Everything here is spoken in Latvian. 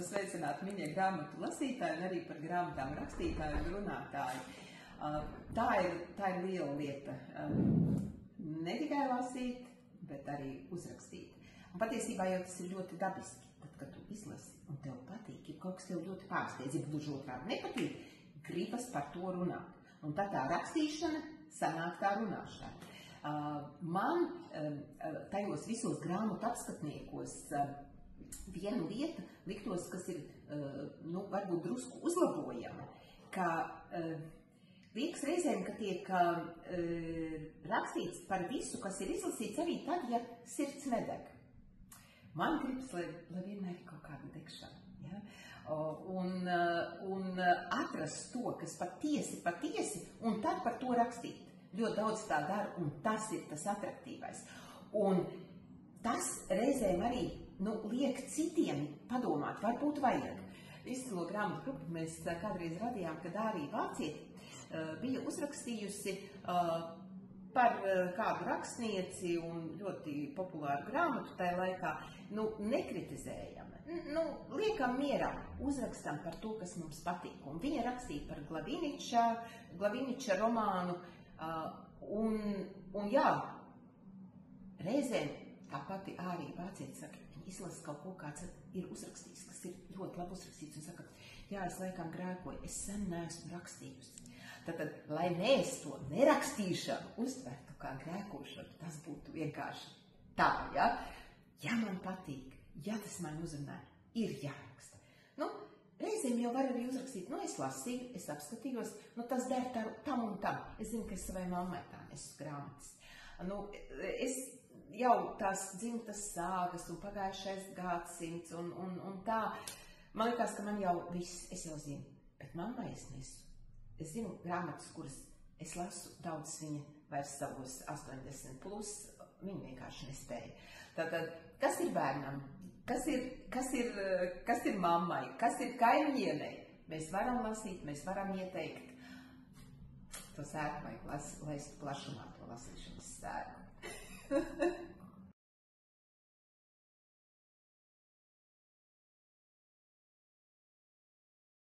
sveicināt mīļie grāmatu lasītāji un arī par grāmatām rakstītāju un runātāju. Tā ir liela lieta. Ne tikai lasīt, bet arī uzrakstīt. Un patiesībā jau tas ir ļoti dabiski. Tad, kad tu izlasi un tev patīk, ir kaut kas tev ļoti pārsteidz, ja gluži otrādi nepatīk, gribas par to runāt. Un tad tā rakstīšana sanāk tā runāšana. Man tajos visos grāmatu apskatniekos viena lieta liktos, kas ir, varbūt drusku uzlabojama, ka liekas reizēm, ka tiek rakstīts par visu, kas ir izlasīts arī tad, ja sirds nedeg. Man gribas, lai vienmēr ir kaut kāda degšana. Ja? Un atrast to, kas patiesi, un tad par to rakstīt. Ļoti daudz tā dara, un tas ir tas atraktīvais. Un tas reizēm arī liek citiem padomāt, varbūt vajag. Izcilo grāmatu grupu mēs kādreiz radījām, kad arī vācieti bija uzrakstījusi par kādu rakstnieci un ļoti populāru grāmatu tajā laikā, nekritizējam, liekam mierā, uzrakstam par to, kas mums patīk. Un viņa rakstīja par Glaviniča romānu, un jā, reizēm tā pati arī vācieti saka, viņi izlasa kaut ko, kāds ir uzrakstījis, kas ir ļoti labi uzrakstīts, un saka, jā, es laikam grēkoju, es sen neesmu rakstījusi. Tātad, lai mēs to nerakstīšanu uztvertu kā grēkošanu, tas būtu vienkārši tā, ja? Ja man patīk, ja tas man uzrunāja, ir jāraksta. Reizēm jau var arī uzrakstīt, es lasīju, es apskatījos, tas der tam un tam. Es zinu, ka es savai mammai tā nesu grāmatas. Es jau tās dzimtas sāgas un pagājušais gadsimts un tā. Man liekas, ka man jau viss, es jau zinu, bet mammai es nesu. Es zinu grāmatas, kuras es lasu, daudz viņa vairs savos 80+, viņa vienkārši nespēja. Tātad, kas ir bērnam? Kas ir mammai? Kas ir kaimiņienei? Mēs varam lasīt, mēs varam ieteikt. To sēru vajag laist plašumā, to lasīšanas sēru.